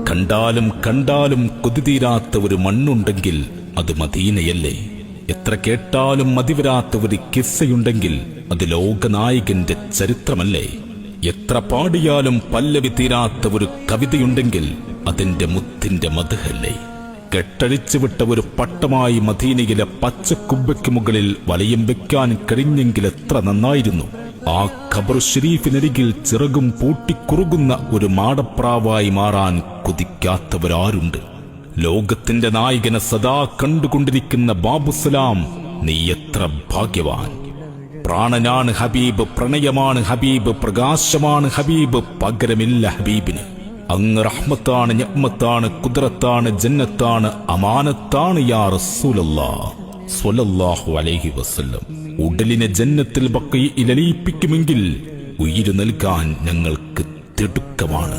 കണ്ടാലും കണ്ടാലും കൊതിതീരാത്ത ഒരു മണ്ണുണ്ടെങ്കിൽ അത് മദീനയല്ലേ? എത്ര കേട്ടാലും മതിവരാത്ത ഒരു കിസ്സയുണ്ടെങ്കിൽ അത് ലോകനായകന്റെ ചരിത്രമല്ലേ? എത്ര പാടിയാലും പല്ലവി തീരാത്ത ഒരു കവിതയുണ്ടെങ്കിൽ അതിന്റെ മുത്തിന്റെ മദ്ഹല്ലേ? കെട്ടഴിച്ചുവിട്ട ഒരു പട്ടമായി മദീനയിലെ പച്ചക്കുബ്ബയ്ക്ക് മുകളിൽ വലയം വെക്കാൻ കഴിഞ്ഞെങ്കിൽ എത്ര നന്നായിരുന്നു. ആ ഖബർ ഷരീഫിനരികിൽ ചിറകും പൂട്ടിക്കുറുകുന്ന ഒരു മാടപ്രാവായി മാറാൻ കൊതിക്കാത്തവരാരുണ്ട്? ലോകത്തിന്റെ നായകനെ സദാ കണ്ടുകൊണ്ടിരിക്കുന്ന ബാബുസലാം, നീ എത്ര ഭാഗ്യവാൻ! പ്രാണനാണ് ഹബീബ്, പ്രണയമാണ് ഹബീബ്, പ്രകാശമാണ് ഹബീബ്, പകരമില്ല ഹബീബിന്. അങ്ങ് റഹ്മത്താണ്, നിഅ്മത്താണ്, ഖുദ്റത്താണ്, ജന്നത്താണ്, അമാനത്താണ് യാ റസൂലല്ലാഹ് സ്വല്ലല്ലാഹു അലൈഹി വസല്ലം. ഉടലിനെ ജന്നത്തിൽ ബഖീഇൽ അലിയിപ്പിക്കുമെങ്കിൽ ഉയിര് നൽകാൻ ഞങ്ങൾക്ക് തിടുക്കമാണ്.